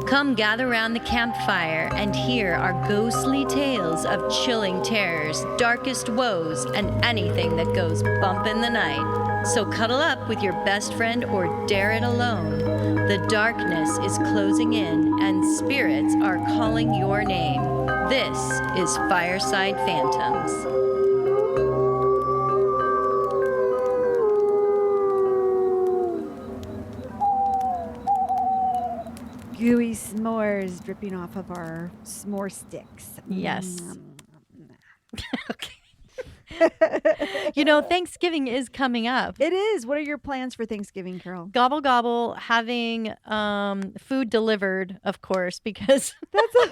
Come gather round the campfire and hear our ghostly tales of chilling terrors, darkest woes, and anything that goes bump in the night. So cuddle up with your best friend or dare it alone. The darkness is closing in and spirits are calling your name. This is Fireside Phantoms. Gooey s'mores dripping off of our s'more sticks. Yes. Okay. Thanksgiving is coming up. It is. What are your plans for Thanksgiving, Carol? Gobble gobble, having food delivered, of course, because that's a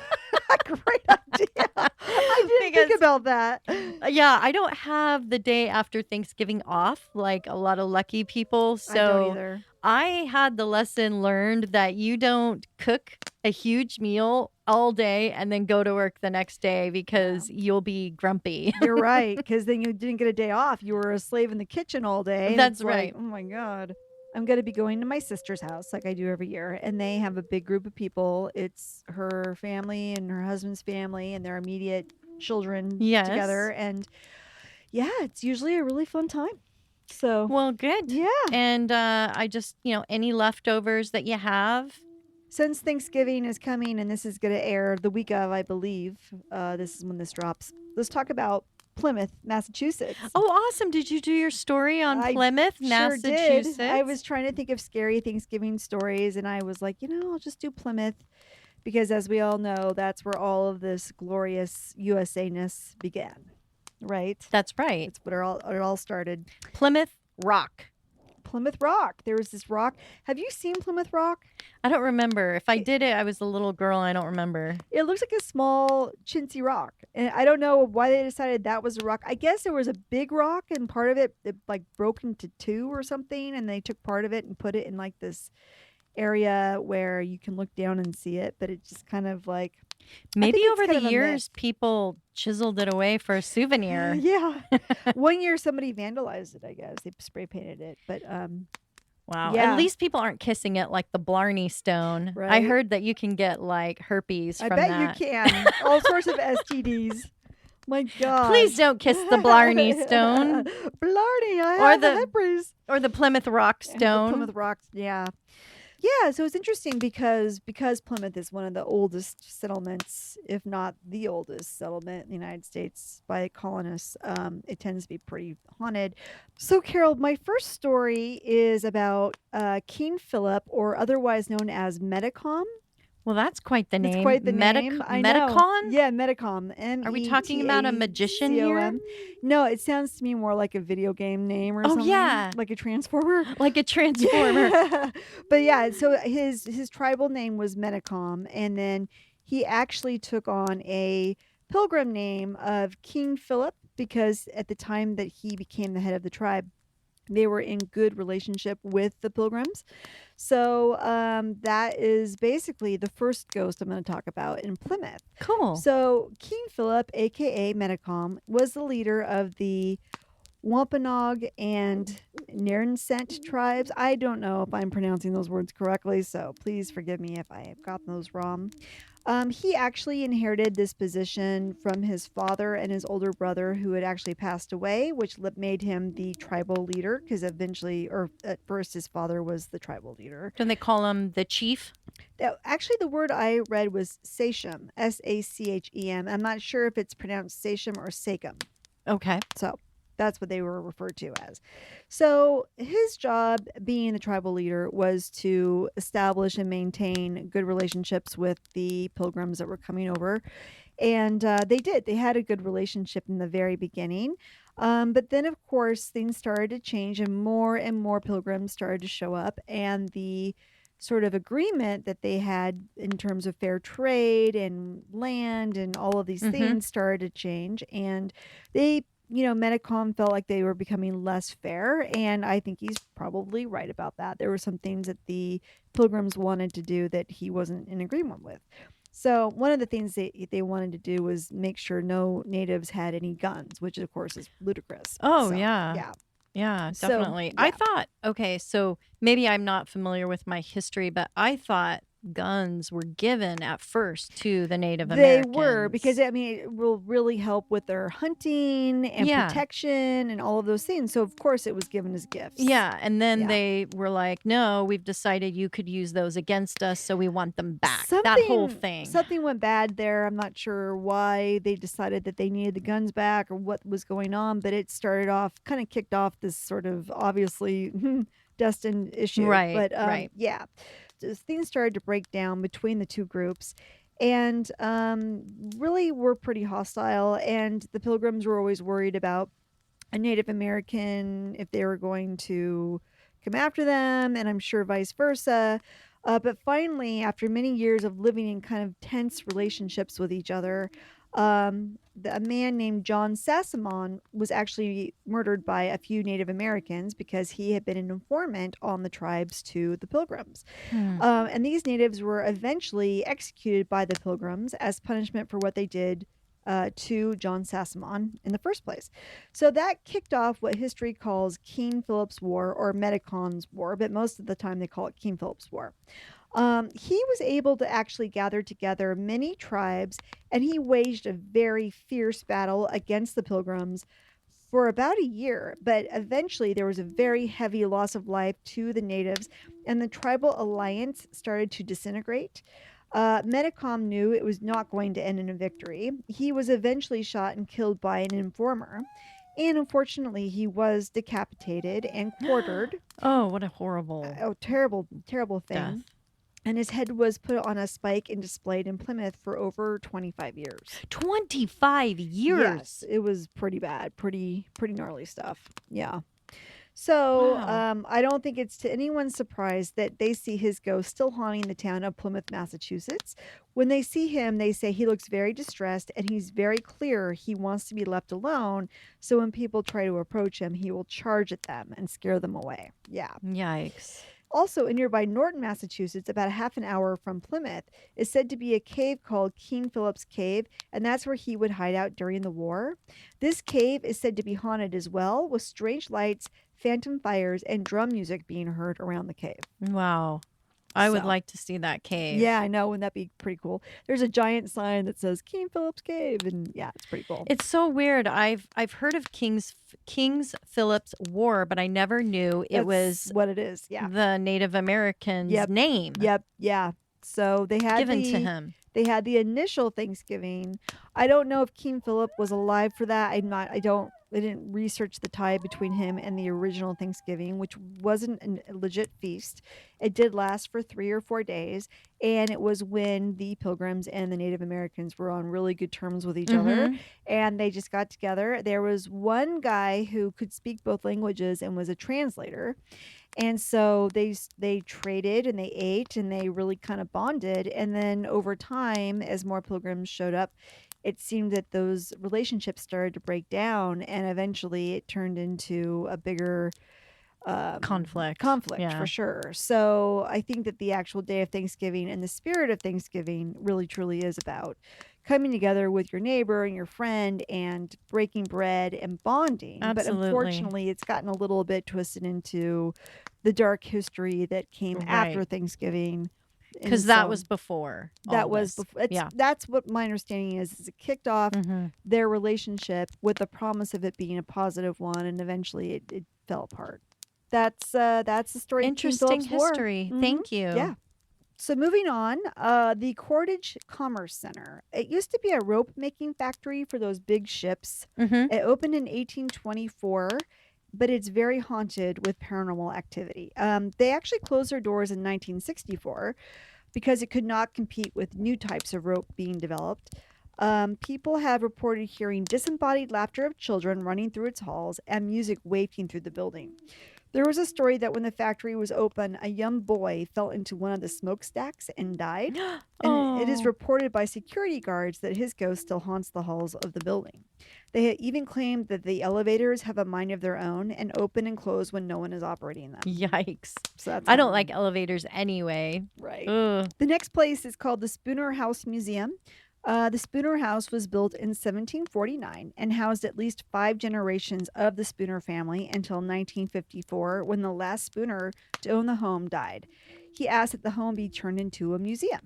great idea. I didn't think about that. Yeah, I don't have the day after Thanksgiving off like a lot of lucky people. So I don't either. I had the lesson learned that you don't cook a huge meal all day and then go to work the next day because you'll be grumpy. You're right, because then you didn't get a day off. You were a slave in the kitchen all day. That's right. Oh my God. I'm going to be going to my sister's house like I do every year, and they have a big group of people. It's her family and her husband's family and their immediate children together. And yeah, it's usually a really fun time. So, well, good. Yeah. And I just, any leftovers that you have. Since Thanksgiving is coming and this is going to air the week of, I believe, this is when this drops. Let's talk about Plymouth, Massachusetts. Oh, awesome. Did you do your story on Plymouth, Massachusetts? Did. I was trying to think of scary Thanksgiving stories, and I was like, I'll just do Plymouth because, as we all know, that's where all of this glorious USA-ness began, right? That's right. That's what it all started. Plymouth Rock. Plymouth Rock. There was this rock. Have you seen Plymouth Rock? I don't remember. If I did it, I was a little girl. I don't remember. It looks like a small chintzy rock. And I don't know why they decided that was a rock. I guess there was a big rock and part of it like broke into two or something. And they took part of it and put it in like this area where you can look down and see it. But it just kind of like... Maybe over the years, people chiseled it away for a souvenir. Yeah. One year, somebody vandalized it, I guess. They spray painted it. But, wow. Yeah. At least people aren't kissing it like the Blarney Stone. Right. I heard that you can get like herpes from that. I bet you can. All sorts of STDs. My God. Please don't kiss the Blarney Stone. Blarney, I have herpes. Or the Plymouth Rock Stone. The Plymouth Rock, yeah. Yeah, so it's interesting because Plymouth is one of the oldest settlements, if not the oldest settlement in the United States by colonists. It tends to be pretty haunted. So, Carol, my first story is about King Philip, or otherwise known as Metacom. Well, that's quite the name. It's quite the name. I know. Metacom? Yeah, Metacom. M-E-T-A-C-O-M. Are we talking about a magician here? No, it sounds to me more like a video game name or something. Oh, yeah. Like a Transformer. Like a Transformer. Yeah. But yeah, so his tribal name was Metacom, and then he actually took on a pilgrim name of King Philip because at the time that he became the head of the tribe, they were in good relationship with the Pilgrims. So that is basically the first ghost I'm going to talk about in Plymouth. Cool. So King Philip, a.k.a. Metacom, was the leader of the Wampanoag and Narragansett tribes. I don't know if I'm pronouncing those words correctly, so please forgive me if I have gotten those wrong. He actually inherited this position from his father and his older brother, who had actually passed away, which made him the tribal leader, because eventually, or at first, his father was the tribal leader. Don't they call him the chief? Actually, the word I read was Sachem, S-A-C-H-E-M. I'm not sure if it's pronounced Sachem or Sachem. Okay. So that's what they were referred to as. So his job, being the tribal leader, was to establish and maintain good relationships with the pilgrims that were coming over. And they did. They had a good relationship in the very beginning. But then, of course, things started to change and more pilgrims started to show up. And the sort of agreement that they had in terms of fair trade and land and all of these things started to change. And they Metacom felt like they were becoming less fair, and I think he's probably right about that. There were some things that the pilgrims wanted to do that he wasn't in agreement with. So one of the things they wanted to do was make sure no natives had any guns, which of course is ludicrous. Oh, so, yeah. Yeah, definitely. So, yeah. I thought, okay, so maybe I'm not familiar with my history, but I thought guns were given at first to the Native They Americans. were, because I mean, it will really help with their hunting and protection and all of those things. So of course it was given as gifts. Yeah, and then they were like, no, we've decided you could use those against us, so we want them back. That whole thing. Something went bad there. I'm not sure why they decided that they needed the guns back or what was going on, but it started off, kind of kicked off this sort of obviously destined issue. Right, but right. yeah, so things started to break down between the two groups. And really were pretty hostile, and the Pilgrims were always worried about a Native American, if they were going to come after them, and I'm sure vice versa. But finally, after many years of living in kind of tense relationships with each other, a man named John Sassamon was actually murdered by a few Native Americans because he had been an informant on the tribes to the Pilgrims. And these natives were eventually executed by the Pilgrims as punishment for what they did to John Sassamon in the first place. So that kicked off what history calls King Philip's War, or Medicon's War, but most of the time they call it King Philip's War. He was able to actually gather together many tribes, and he waged a very fierce battle against the Pilgrims for about a year. But eventually there was a very heavy loss of life to the natives, and the tribal alliance started to disintegrate. Medicom knew it was not going to end in a victory. He was eventually shot and killed by an informer. And unfortunately, he was decapitated and quartered. Oh, what a horrible, terrible, terrible thing. death. And his head was put on a spike and displayed in Plymouth for over 25 years. 25 years? Yes, it was pretty bad. Pretty gnarly stuff. Yeah. So Wow. I don't think it's to anyone's surprise that they see his ghost still haunting the town of Plymouth, Massachusetts. When they see him, they say he looks very distressed, and he's very clear he wants to be left alone. So when people try to approach him, he will charge at them and scare them away. Yeah. Yikes. Also, in nearby Norton, Massachusetts, about a half an hour from Plymouth, is said to be a cave called King Philip's Cave, and that's where he would hide out during the war. This cave is said to be haunted as well, with strange lights, phantom fires, and drum music being heard around the cave. Wow. I would So- like to see that cave. Yeah, I know. Wouldn't that be pretty cool? There's a giant sign that says King Philip's Cave, and yeah, it's pretty cool. It's so weird. I've heard of King's Philip's War, but I never knew it That's was what it is. Yeah. the Native Americans' Yep. name Yep. Yeah. So they had given to him. They had the initial Thanksgiving. I don't know if King Philip was alive for that. I didn't research the tie between him and the original Thanksgiving, which wasn't a legit feast. It did last for 3 or 4 days, and it was when the Pilgrims and the Native Americans were on really good terms with each other, and they just got together. There was one guy who could speak both languages and was a translator. And so they traded and they ate and they really kind of bonded. And then over time, as more pilgrims showed up, it seemed that those relationships started to break down, and eventually it turned into a bigger Conflict. Yeah. for sure. So I think that the actual day of Thanksgiving and the spirit of Thanksgiving really truly is about coming together with your neighbor and your friend and breaking bread and bonding. Absolutely. But unfortunately, it's gotten a little bit twisted into the dark history that came after Right. Thanksgiving. And Because that so was before. that all was this. before. Yeah. That's what my understanding is it kicked off their relationship with the promise of it being a positive one, and eventually it fell apart. That's the story of King Interesting Philip's War. history. Mhm. Thank you. Yeah. So moving on, the Cordage Commerce Center. It used to be a rope making factory for those big ships. Mm-hmm. It opened in 1824, but it's very haunted with paranormal activity. They actually closed their doors in 1964 because it could not compete with new types of rope being developed. People have reported hearing disembodied laughter of children running through its halls and music wafting through the building. There was a story that when the factory was open, a young boy fell into one of the smokestacks and died. And it is Oh. reported by security guards that his ghost still haunts the halls of the building. They had even claimed that the elevators have a mind of their own and open and close when no one is operating them. Yikes. So that's I don't fun. like elevators anyway. Right. Ugh. The next place is called the Spooner House Museum. The Spooner House was built in 1749 and housed at least 5 generations of the Spooner family until 1954, when the last Spooner to own the home died. He asked that the home be turned into a museum.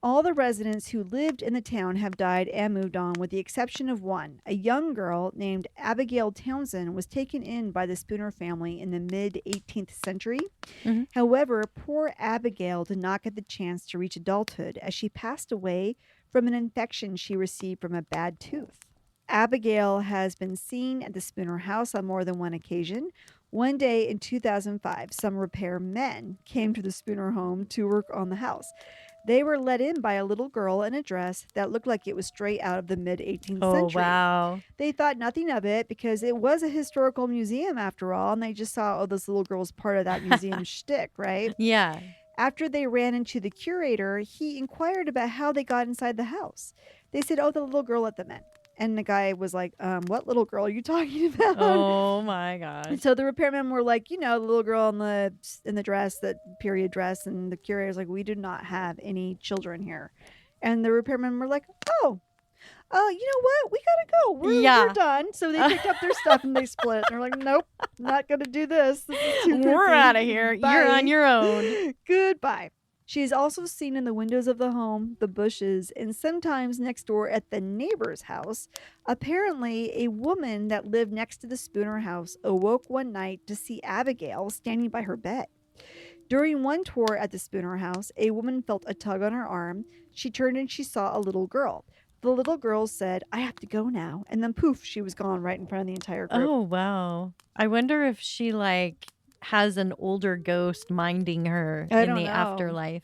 All the residents who lived in the town have died and moved on, with the exception of one. A young girl named Abigail Townsend was taken in by the Spooner family in the mid 18th century. Mm-hmm. However, poor Abigail did not get the chance to reach adulthood, as she passed away from an infection she received from a bad tooth. Abigail has been seen at the Spooner house on more than one occasion. One day in 2005, some repairmen came to the Spooner home to work on the house. They were let in by a little girl in a dress that looked like it was straight out of the mid 18th century. Oh, wow. They thought nothing of it because it was a historical museum after all, and they just saw, oh, this little girl's part of that museum shtick, right? Yeah. After they ran into the curator, he inquired about how they got inside the house. They said, oh, the little girl let them in. And the guy was like, what little girl are you talking about? Oh, my gosh. And so the repairmen were like, the little girl in the dress, that period dress. And the curator's like, we do not have any children here. And the repairmen were like, oh, you know what? We gotta go. We're done. So they picked up their stuff and they split. And they're like, nope, not gonna do this. This is too We're poopy. out of here. Bye. You're on your own. Goodbye. She is also seen in the windows of the home, the bushes, and sometimes next door at the neighbor's house. Apparently, a woman that lived next to the Spooner house awoke one night to see Abigail standing by her bed. During one tour at the Spooner house, a woman felt a tug on her arm. She turned and she saw a little girl. The little girl said, I have to go now. And then poof, she was gone right in front of the entire group. Oh, wow. I wonder if she has an older ghost minding her in the afterlife.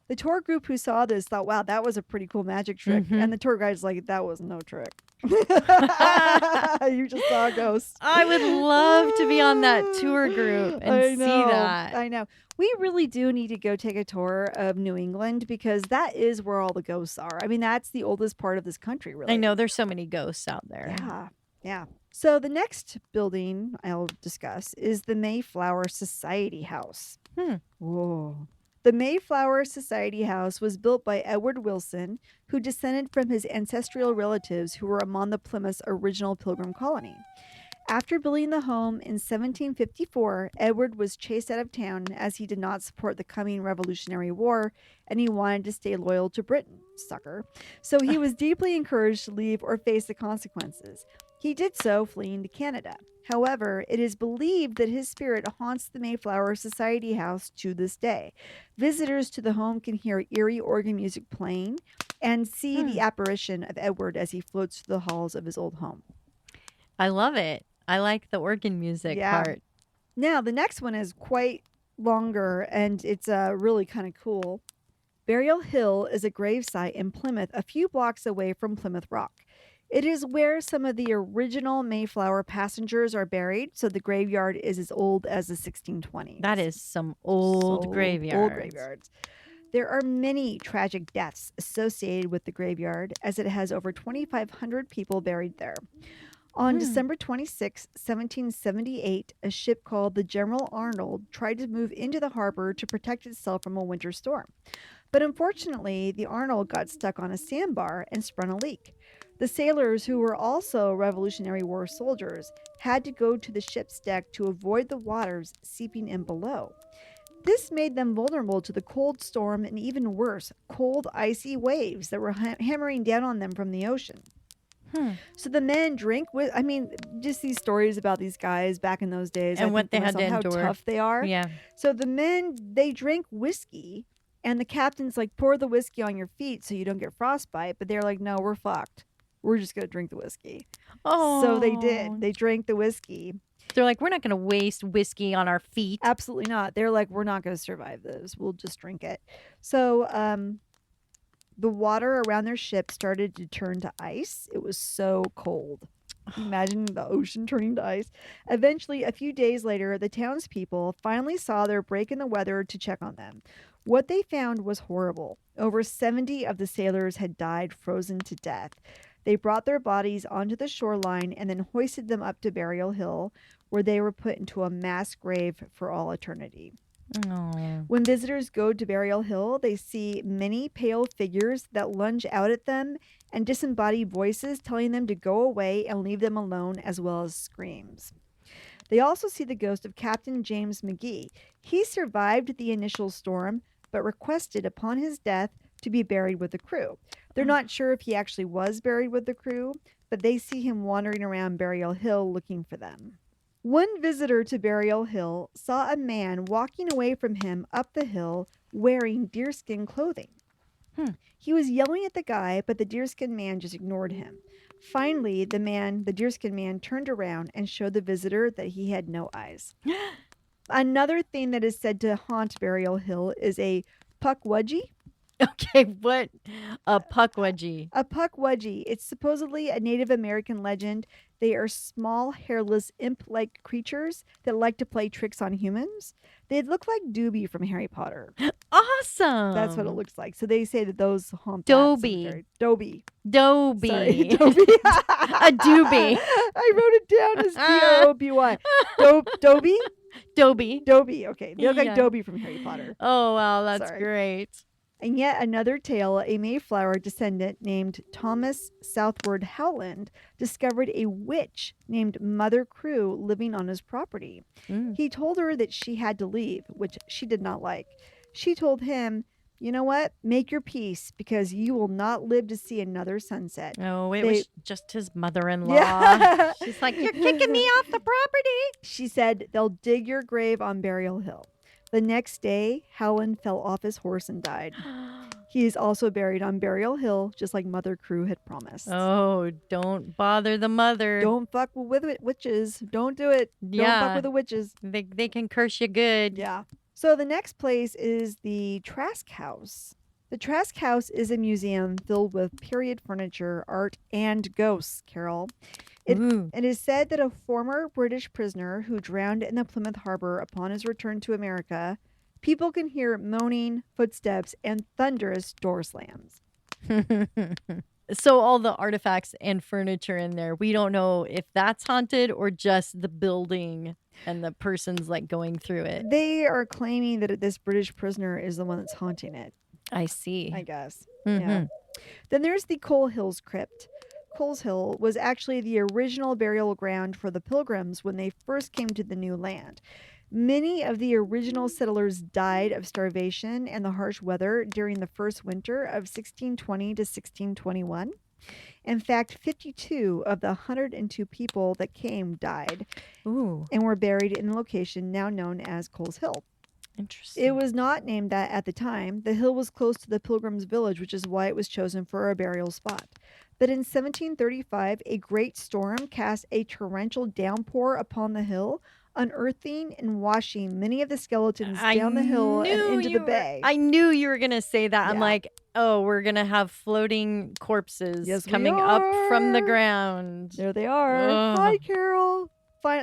The tour group who saw this thought, wow, that was a pretty cool magic trick. Mm-hmm. And the tour guide's like, that was no trick. You just saw a ghost. I would love to be on that tour group and see that. I know. We really do need to go take a tour of New England, because that is where all the ghosts are. I mean, that's the oldest part of this country, really. I know. There's so many ghosts out there. Yeah. So the next building I'll discuss is the Mayflower Society House. Whoa. The Mayflower Society House was built by Edward Wilson, who descended from his ancestral relatives who were among the Plymouth's original Pilgrim colony. After building the home in 1754, Edward was chased out of town as he did not support the coming Revolutionary War, and he wanted to stay loyal to Britain, sucker. So he was deeply encouraged to leave or face the consequences. He did so, fleeing to Canada. However, it is believed that his spirit haunts the Mayflower Society House to this day. Visitors to the home can hear eerie organ music playing and see the apparition of Edward as he floats through the halls of his old home. I love it. I like the organ music part. Now, the next one is quite longer, and it's really kind of cool. Burial Hill is a gravesite in Plymouth, a few blocks away from Plymouth Rock. It is where some of the original Mayflower passengers are buried, so the graveyard is as old as the 1620s. That is some old graveyards. Old graveyards. There are many tragic deaths associated with the graveyard, as it has over 2,500 people buried there. On December 26, 1778, a ship called the General Arnold tried to move into the harbor to protect itself from a winter storm. But unfortunately, the Arnold got stuck on a sandbar and sprung a leak. The sailors, who were also Revolutionary War soldiers, had to go to the ship's deck to avoid the waters seeping in below. This made them vulnerable to the cold storm and, even worse, cold, icy waves that were hammering down on them from the ocean. So the men drink with, just these stories about these guys back in those days. And what they had to endure. How tough they are. Yeah. So the men, they drink whiskey, and the captain's like, pour the whiskey on your feet so you don't get frostbite. But they're like, no, we're fucked. We're just going to drink the whiskey. Oh. So they did. They drank the whiskey. They're like, we're not going to waste whiskey on our feet. Absolutely not. They're like, we're not going to survive this. We'll just drink it. So, the water around their ship started to turn to ice. It was so cold. Imagine the ocean turning to ice. Eventually, a few days later, the townspeople finally saw their break in the weather to check on them. What they found was horrible. Over 70 of the sailors had died frozen to death. They brought their bodies onto the shoreline and then hoisted them up to Burial Hill, where they were put into a mass grave for all eternity. Oh. When visitors go to Burial Hill, they see many pale figures that lunge out at them and disembodied voices telling them to go away and leave them alone, as well as screams. They also see the ghost of Captain James McGee. He survived the initial storm, but requested upon his death to be buried with the crew. They're not sure if he actually was buried with the crew, but they see him wandering around Burial Hill looking for them. One visitor to Burial Hill saw a man walking away from him up the hill wearing deerskin clothing. He was yelling at the guy, but the deerskin man just ignored him. Finally, the deerskin man turned around and showed the visitor that he had no eyes. Another thing that is said to haunt Burial Hill is a puck wedgie. Okay, what? A puck wedgie. A puck wedgie. It's supposedly a Native American legend. They are small, hairless, imp-like creatures that like to play tricks on humans. They look like Dobby from Harry Potter. Awesome. That's what it looks like. So they say that those haunt Dobby. Dobby. Dobby. Sorry, Dobby. A doobie. I wrote it down as D-O-B-Y. Dobby? Dobby. Dobby. Okay. They look like Yeah. Dobby from Harry Potter. Oh, wow. That's Sorry. great. And yet another tale, a Mayflower descendant named Thomas Southward Howland discovered a witch named Mother Crew living on his property. He told her that she had to leave, which she did not like. She told him, you know what? Make your peace, because you will not live to see another sunset. Oh, it was just his mother-in-law. Yeah. She's like, you're kicking me off the property. She said, they'll dig your grave on Burial Hill. The next day, Howland fell off his horse and died. He is also buried on Burial Hill, just like Mother Crew had promised. Oh, don't bother the mother. Don't fuck with witches. Don't do it. Don't fuck with the witches. They can curse you good. Yeah. So the next place is the Trask House. The Trask House is a museum filled with period furniture, art, and ghosts, Carol. It is said that a former British prisoner who drowned in the Plymouth Harbor upon his return to America, people can hear moaning, footsteps, and thunderous door slams. So all the artifacts and furniture in there, we don't know if that's haunted or just the building and the person's like going through it. They are claiming that this British prisoner is the one that's haunting it. I see. I guess. Mm-hmm. Yeah. Then there's the Coal Hills Crypt. Coles Hill was actually the original burial ground for the Pilgrims when they first came to the new land. Many of the original settlers died of starvation and the harsh weather during the first winter of 1620 to 1621. In fact, 52 of the 102 people that came died and were buried in the location now known as Coles Hill. Interesting. It was not named that at the time. The hill was close to the Pilgrims' village, which is why it was chosen for a burial spot. But in 1735, a great storm cast a torrential downpour upon the hill, unearthing and washing many of the skeletons down the hill and into the bay. I knew you were going to say that. Yeah. I'm like, oh, we're going to have floating corpses Yes, we coming up from the are. ground. There they are. Ugh. Hi, Carol.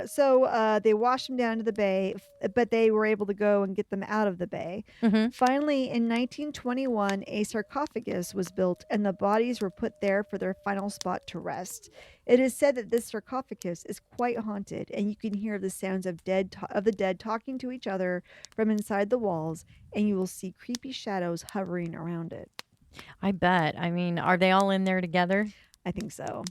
So they washed them down to the bay, but they were able to go and get them out of the bay. Mm-hmm. Finally, in 1921, a sarcophagus was built, and the bodies were put there for their final spot to rest. It is said that this sarcophagus is quite haunted, and you can hear the sounds of the dead talking to each other from inside the walls, and you will see creepy shadows hovering around it. I bet. I mean, are they all in there together? I think so.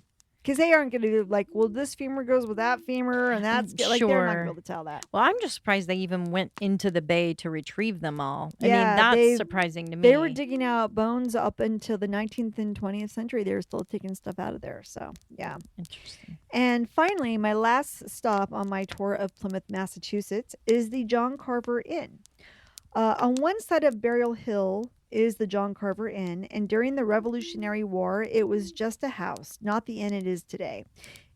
Because they aren't going to do like, well, this femur goes with that femur, and that's like they're not going to be able to tell that. Well, I'm just surprised they even went into the bay to retrieve them all. I Yeah, mean, that's surprising to me. They were digging out bones up until the 19th and 20th century. They were still taking stuff out of there. So, yeah. Interesting. And finally, my last stop on my tour of Plymouth, Massachusetts is the John Carver Inn. On one side of Burial Hill is the John Carver Inn, and during the Revolutionary War, it was just a house, not the inn it is today.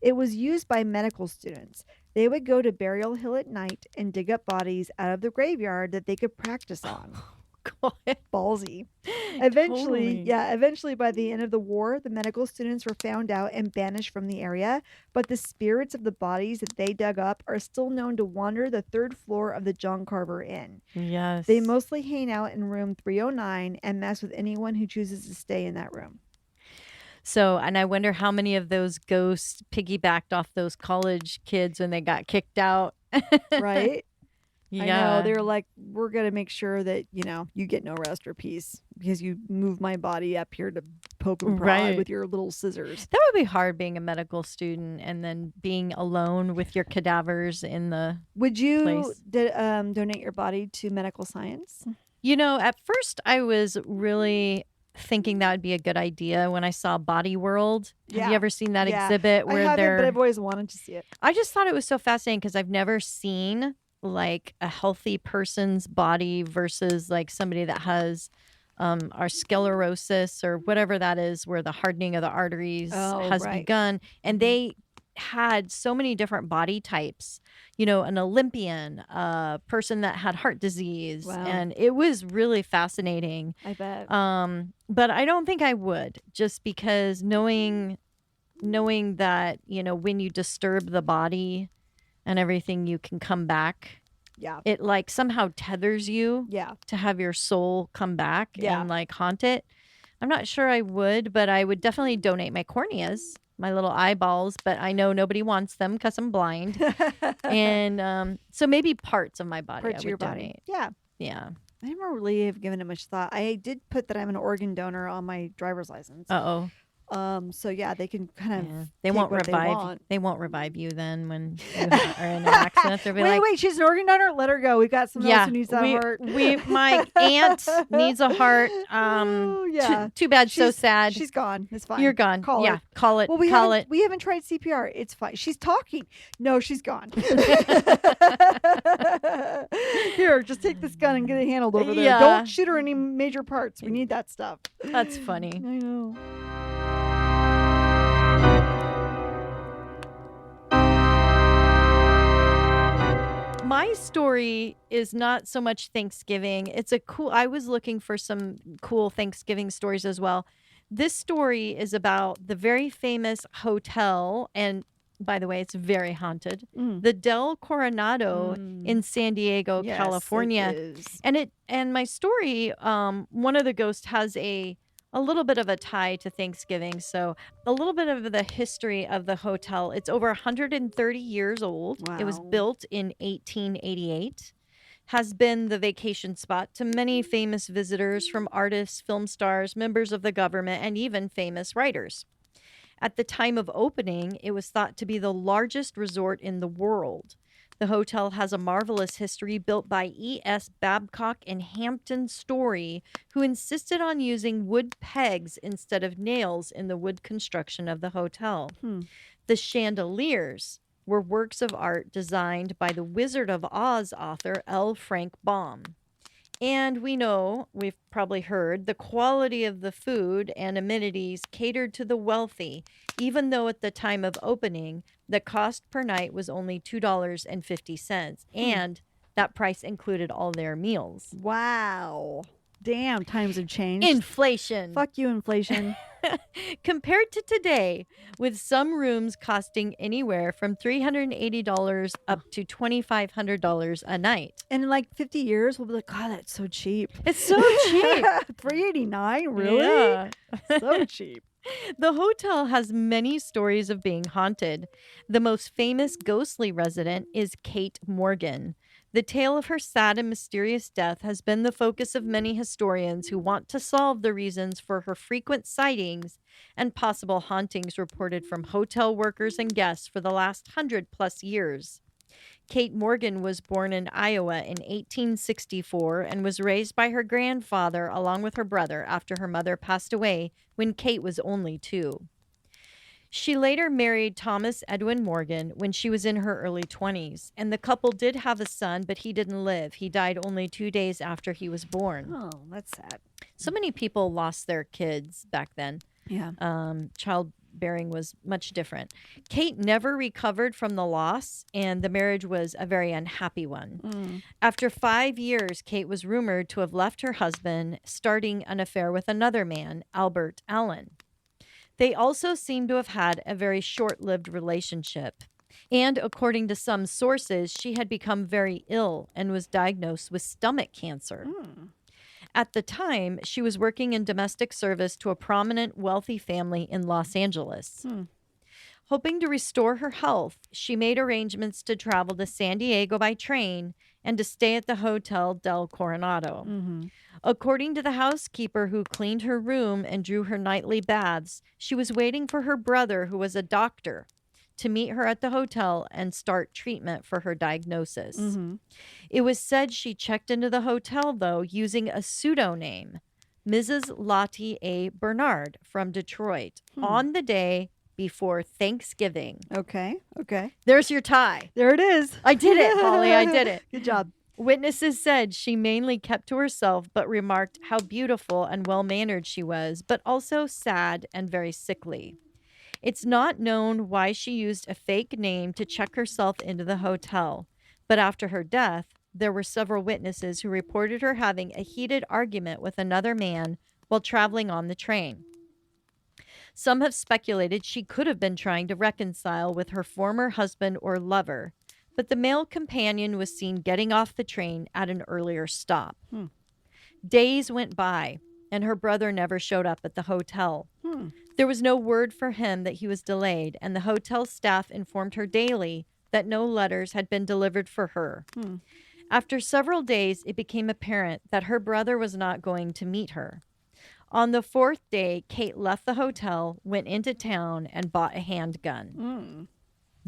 It was used by medical students. They would go to Burial Hill at night and dig up bodies out of the graveyard that they could practice on. God. Ballsy. Eventually, Totally. eventually by the end of the war, the medical students were found out and banished from the area, but the spirits of the bodies that they dug up are still known to wander the third floor of the John Carver Inn. Yes. They mostly hang out in room 309 and mess with anyone who chooses to stay in that room. So, and I wonder how many of those ghosts piggybacked off those college kids when they got kicked out. Right? I know. They're like, we're going to make sure that, you get no rest or peace because you move my body up here to poke and prod with your little scissors. That would be hard being a medical student and then being alone with your cadavers in the Would you place. Donate your body to medical science? At first I was really thinking that would be a good idea when I saw Body World. Have you ever seen that exhibit where I haven't, but I've always wanted to see it. I just thought it was so fascinating because I've never seen like a healthy person's body versus like somebody that has our sclerosis or whatever that is, where the hardening of the arteries has begun. And they had so many different body types, an Olympian, a person that had heart disease. Wow. And it was really fascinating. I bet. But I don't think I would, just because knowing that, when you disturb the body and everything, you can come back. Yeah. It like somehow tethers you to have your soul come back and like haunt it. I'm not sure I would, but I would definitely donate my corneas, my little eyeballs, but I know nobody wants them because I'm blind. And so maybe parts of my body Parts I would donate. Yeah. Yeah. I never really have given it much thought. I did put that I'm an organ donor on my driver's license. Uh-oh. So yeah, they can kind of they won't revive. They won't revive you then when you are in an accident. They'll be wait, she's an organ donor. Let her go. We've got someone else who needs that heart. My aunt needs a heart. Too bad. So sad. She's gone. It's fine. You're gone. Call her. Call it. Well, we haven't tried CPR. It's fine. She's talking. No, she's gone. Here, just take this gun and get it handled over there. Don't shoot her any major parts. We need that stuff. That's funny. I know. My story is not so much Thanksgiving. I was looking for some cool Thanksgiving stories as well. This story is about the very famous hotel, and by the way, it's very haunted. The Del Coronado in San Diego, California. It is. And my story, one of the ghosts has a little bit of a tie to Thanksgiving. So a little bit of the history of the hotel. It's over 130 years old. Wow. It was built in 1888. Has been the vacation spot to many famous visitors from artists, film stars, members of the government, and even famous writers. At the time of opening, it was thought to be the largest resort in the world. The hotel has a marvelous history built by E.S. Babcock and Hampton Story, who insisted on using wood pegs instead of nails in the wood construction of the hotel. The chandeliers were works of art designed by the Wizard of Oz author L. Frank Baum. And we've probably heard, the quality of the food and amenities catered to the wealthy, even though at the time of opening, the cost per night was only $2.50. And that price included all their meals. Wow. Damn, times have changed. Inflation. Fuck you, inflation. Compared to today, with some rooms costing anywhere from $380 up to $2,500 a night. And in like 50 years, we'll be like, God, that's so cheap. It's so cheap. $389, really? Yeah. So cheap. The hotel has many stories of being haunted. The most famous ghostly resident is Kate Morgan. The tale of her sad and mysterious death has been the focus of many historians who want to solve the reasons for her frequent sightings and possible hauntings reported from hotel workers and guests for the last 100+ years. Kate Morgan was born in Iowa in 1864 and was raised by her grandfather along with her brother after her mother passed away when Kate was only 2. She later married Thomas Edwin Morgan when she was in her early 20s, and the couple did have a son, but he didn't live. He died only 2 days after he was born. Oh, that's sad. So many people lost their kids back then. Yeah. Childbearing was much different. Kate never recovered from the loss, and the marriage was a very unhappy one. After 5 years, Kate was rumored to have left her husband, starting an affair with another man, Albert Allen. They also seem to have had a very short-lived relationship. And according to some sources, she had become very ill and was diagnosed with stomach cancer. At the time, she was working in domestic service to a prominent, wealthy family in Los Angeles. Hoping to restore her health, she made arrangements to travel to San Diego by train and to stay at the Hotel Del Coronado. Mm-hmm. According to the housekeeper who cleaned her room and drew her nightly baths, she was waiting for her brother, who was a doctor, to meet her at the hotel and start treatment for her diagnosis. Mm-hmm. It was said she checked into the hotel, though, using a pseudonym, Mrs. Lottie A. Bernard from Detroit, on the day before Thanksgiving. Okay. There's your tie. There it is. I did it, Holly. I did it. Good job. Witnesses said she mainly kept to herself, but remarked how beautiful and well-mannered she was, but also sad and very sickly. It's not known why she used a fake name to check herself into the hotel, but after her death, there were several witnesses who reported her having a heated argument with another man while traveling on the train. Some have speculated she could have been trying to reconcile with her former husband or lover, but the male companion was seen getting off the train at an earlier stop. Days went by, and her brother never showed up at the hotel. There was no word for him that he was delayed, and the hotel staff informed her daily that no letters had been delivered for her. After several days, it became apparent that her brother was not going to meet her. On the fourth day, Kate left the hotel, went into town, and bought a handgun.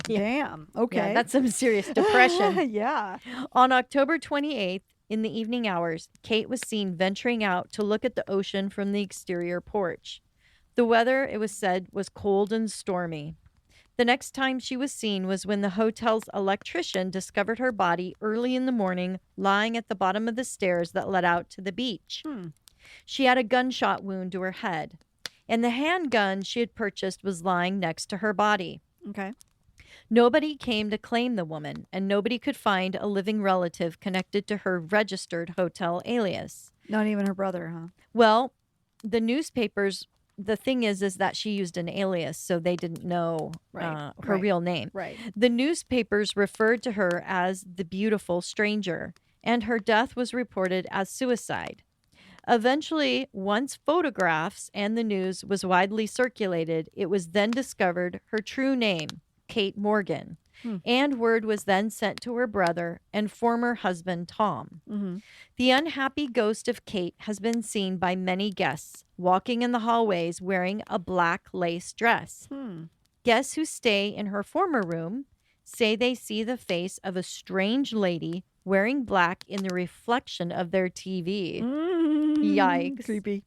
Damn. Okay. Yeah, that's some serious depression. Yeah. On October 28th, in the evening hours, Kate was seen venturing out to look at the ocean from the exterior porch. The weather, it was said, was cold and stormy. The next time she was seen was when the hotel's electrician discovered her body early in the morning, lying at the bottom of the stairs that led out to the beach. She had a gunshot wound to her head, and the handgun she had purchased was lying next to her body. Okay. Nobody came to claim the woman, and nobody could find a living relative connected to her registered hotel alias. Not even her brother, huh? Well, the newspapers, the thing is that she used an alias, so they didn't know her real name. Right. The newspapers referred to her as the beautiful stranger, and her death was reported as suicide. Eventually, once photographs and the news was widely circulated, it was then discovered her true name, Kate Morgan, and word was then sent to her brother and former husband, Tom. The unhappy ghost of Kate has been seen by many guests walking in the hallways wearing a black lace dress. Guests who stay in her former room say they see the face of a strange lady wearing black in the reflection of their TV. Yikes. Creepy.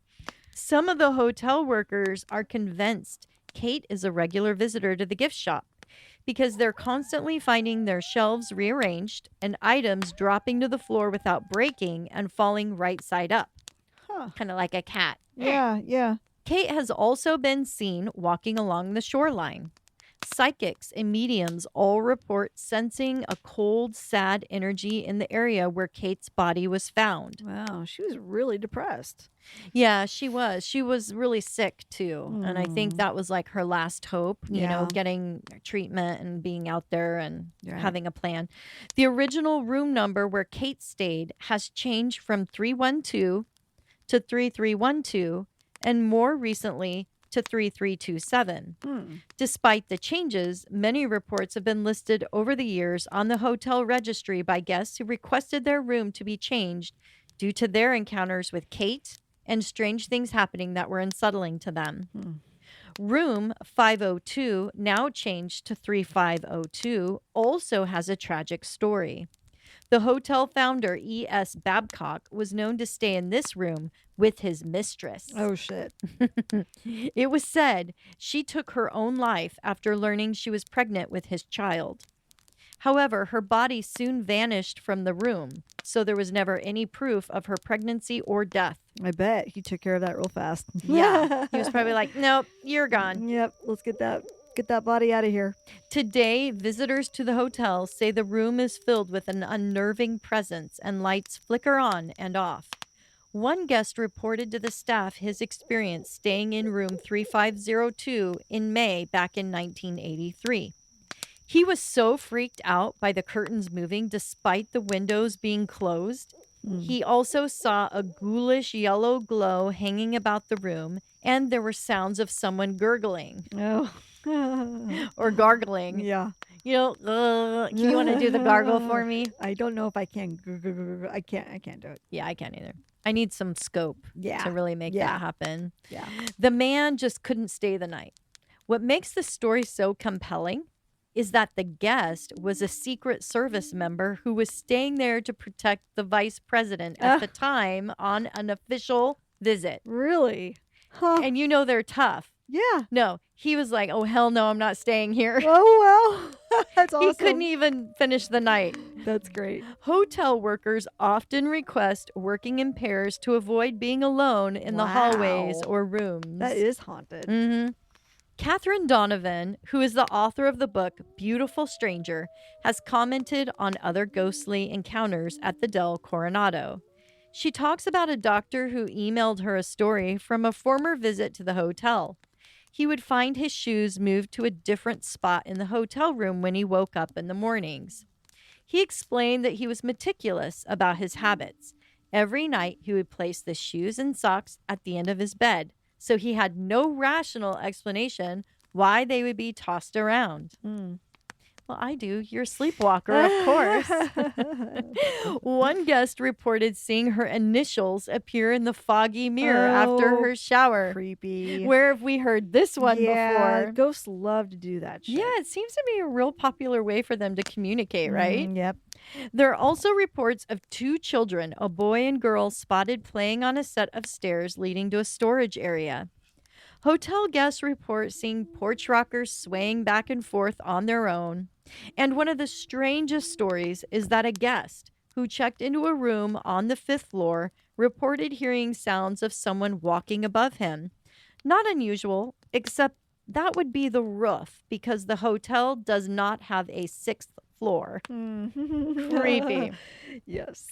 Some of the hotel workers are convinced Kate is a regular visitor to the gift shop because they're constantly finding their shelves rearranged and items dropping to the floor without breaking and falling right side up. Kind of like a cat. Yeah. Kate has also been seen walking along the shoreline. Psychics and mediums all report sensing a cold, sad energy in the area where Kate's body was found. Wow, she was really depressed. Yeah, she was. She was really sick too. And I think that was like her last hope, you know, getting treatment and being out there and having a plan. The original room number where Kate stayed has changed from 312 to 3312 and more recently to 3327. Despite the changes, many reports have been listed over the years on the hotel registry by guests who requested their room to be changed due to their encounters with Kate and strange things happening that were unsettling to them. Room 502, now changed to 3502, also has a tragic story. The hotel founder, E.S. Babcock, was known to stay in this room with his mistress. Oh, shit. It was said she took her own life after learning she was pregnant with his child. However, her body soon vanished from the room, so there was never any proof of her pregnancy or death. I bet he took care of that real fast. Yeah. He was probably like, nope, you're gone. Yep, let's get that body out of here. Today, visitors to the hotel say the room is filled with an unnerving presence and lights flicker on and off. One guest reported to the staff his experience staying in room 3502 in May back in 1983. He was so freaked out by the curtains moving despite the windows being closed, He also saw a ghoulish yellow glow hanging about the room, and there were sounds of someone gurgling Oh. or gargling. Yeah. Can you want to do the gargle for me? I don't know if I can. I can't do it. Yeah, I can't either. I need some scope Yeah. to really make that happen. Yeah. The man just couldn't stay the night. What makes the story so compelling is that the guest was a Secret Service member who was staying there to protect the vice president at the time on an official visit. Really? Huh. And they're tough. Yeah. No, he was like, oh, hell no, I'm not staying here. Oh, well. That's awesome. He couldn't even finish the night. That's great. Hotel workers often request working in pairs to avoid being alone in the hallways or rooms. That is haunted. Mm-hmm. Catherine Donovan, who is the author of the book Beautiful Stranger, has commented on other ghostly encounters at the Del Coronado. She talks about a doctor who emailed her a story from a former visit to the hotel. He would find his shoes moved to a different spot in the hotel room when he woke up in the mornings. He explained that he was meticulous about his habits. Every night, he would place the shoes and socks at the end of his bed, so he had no rational explanation why they would be tossed around. Well, I do. You're a sleepwalker, of course. One guest reported seeing her initials appear in the foggy mirror after her shower. Creepy. Where have we heard this one before? Ghosts love to do that shit. Yeah, it seems to be a real popular way for them to communicate, right? Yep. There are also reports of 2 children, a boy and girl, spotted playing on a set of stairs leading to a storage area. Hotel guests report seeing porch rockers swaying back and forth on their own. And one of the strangest stories is that a guest who checked into a room on the 5th floor reported hearing sounds of someone walking above him. Not unusual, except that would be the roof because the hotel does not have a 6th floor. Creepy. Yes.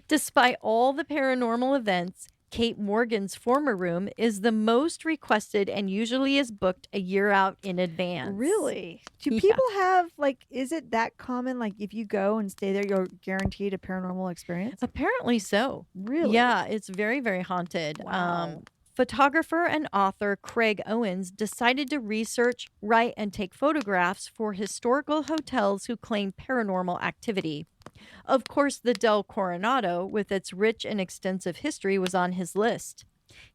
Despite all the paranormal events, Kate Morgan's former room is the most requested and usually is booked a year out in advance. Really? Do Yeah. people have, is it that common? Like, if you go and stay there, you're guaranteed a paranormal experience? Apparently so. Really? Yeah, it's very, very haunted. Wow. Photographer and author Craig Owens decided to research, write, and take photographs for historical hotels who claim paranormal activity. Of course, the Del Coronado, with its rich and extensive history, was on his list.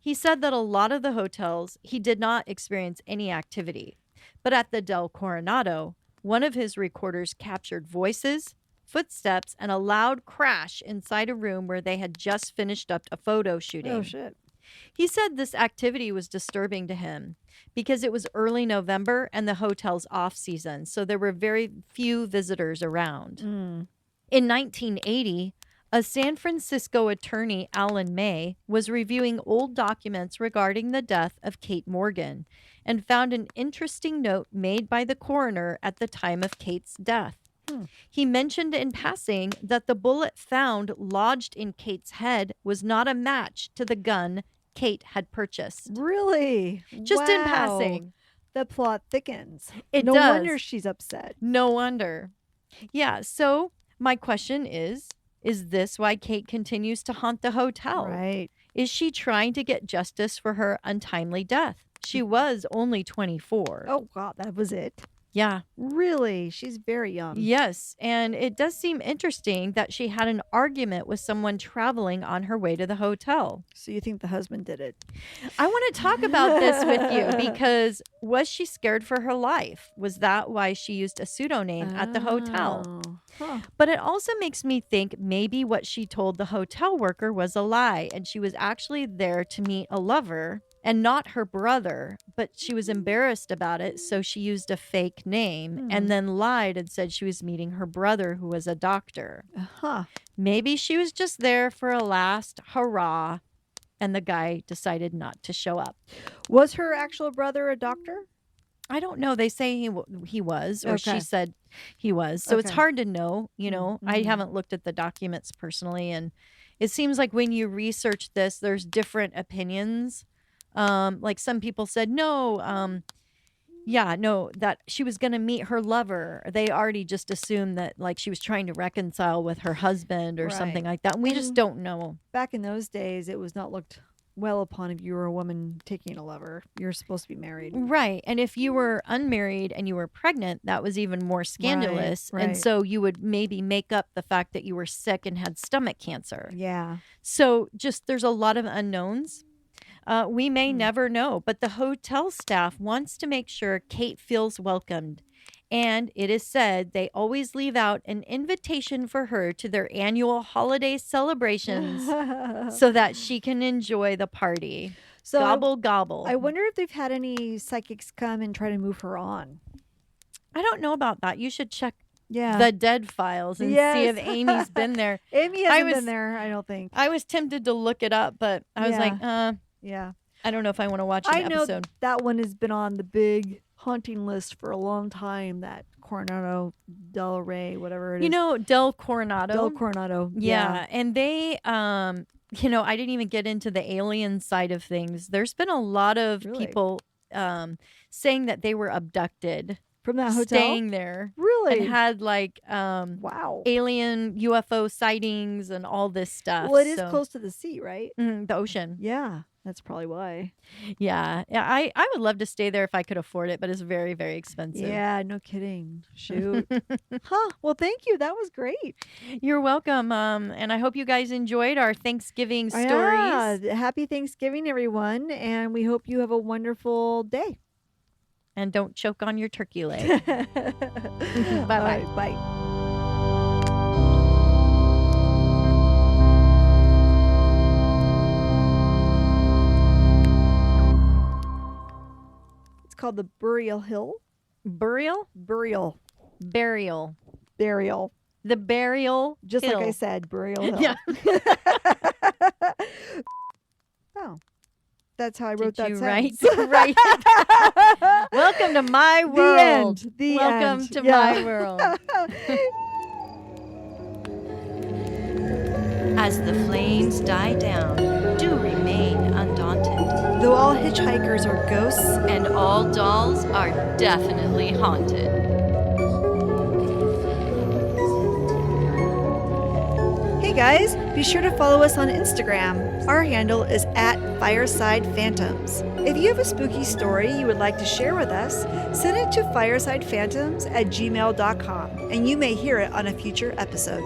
He said that a lot of the hotels, he did not experience any activity. But at the Del Coronado, one of his recorders captured voices, footsteps, and a loud crash inside a room where they had just finished up a photo shooting. Oh, shit. He said this activity was disturbing to him because it was early November and the hotel's off season, so there were very few visitors around. In 1980, a San Francisco attorney, Alan May, was reviewing old documents regarding the death of Kate Morgan and found an interesting note made by the coroner at the time of Kate's death. He mentioned in passing that the bullet found lodged in Kate's head was not a match to the gun Kate had purchased. Really? Just in Wow. passing. The plot thickens. It no does. wonder she's upset. No wonder. Yeah, so my question is this why Kate continues to haunt the hotel? Right. Is she trying to get justice for her untimely death? She was only 24. Oh, God, that was it. Yeah. Really? She's very young. Yes, and it does seem interesting that she had an argument with someone traveling on her way to the hotel. So you think the husband did it? I want to talk about this with you because was she scared for her life? Was that why she used a pseudonym at the hotel? Oh. Huh. But it also makes me think maybe what she told the hotel worker was a lie and she was actually there to meet a lover and not her brother, but she was embarrassed about it, so she used a fake name and then lied and said she was meeting her brother who was a doctor. Huh. Maybe she was just there for a last hurrah and the guy decided not to show up. Was her actual brother a doctor? I don't know. They say he was, or Okay. she said he was. So it's Okay. hard to know, you know. I Mhm. haven't looked at the documents personally. And it seems like when you research this, there's different opinions. Like some people said, no, Yeah, no, that she was going to meet her lover. They already just assumed that like she was trying to reconcile with her husband or something Right. like that. And we just And don't know. back in those days, it was not looked well upon if you were a woman taking a lover. You're supposed to be married. Right. And if you were unmarried and you were pregnant, that was even more scandalous. And right. so you would maybe make up the fact that you were sick and had stomach cancer. Yeah. So just there's a lot of unknowns. We may Hmm. never know, but the hotel staff wants to make sure Kate feels welcomed. And it is said they always leave out an invitation for her to their annual holiday celebrations so that she can enjoy the party. So Gobble, gobble. I wonder if they've had any psychics come and try to move her on. I don't know about that. You should check Yeah. the dead files and see if Yes. Amy's been there. Amy hasn't was- been there, I don't think. I was tempted to look it up, but I was like, Yeah. I don't know if I want to watch an I know episode. that one has been on the big haunting list for a long time, that Coronado Del Rey, whatever it is. You know, Del Coronado. Del Coronado. Yeah. And they, you know, I didn't even get into the alien side of things. There's been a lot of Really? people saying that they were abducted, From that hotel? staying there, Really? and had like Wow. alien UFO sightings and all this stuff. Well, it is So- close to the sea, right? the ocean. Yeah. That's probably why. Yeah. I would love to stay there if I could afford it, but it's very, very expensive. Yeah, no kidding. Shoot. Huh. Well, thank you. That was great. You're welcome. And I hope you guys enjoyed our Thanksgiving stories. Yeah. Happy Thanksgiving, everyone. And we hope you have a wonderful day. And don't choke on your turkey leg. Bye-bye. Bye-bye. Bye. It's called the Burial Hill. Burial? Burial. Burial. Burial. The burial. Just hill. like I said, Burial Hill. Yeah. Oh. That's how I wrote Did that you write? sentence. Right. Welcome to my world. The end. The Welcome end. to Yeah. my world. As the flames die down, do remain undaunted. Though all hitchhikers are ghosts, And all dolls are definitely haunted. hey guys, be sure to follow us on Instagram. Our handle is @FiresidePhantoms. If you have a spooky story you would like to share with us, send it to firesidephantoms@gmail.com and you may hear it on a future episode.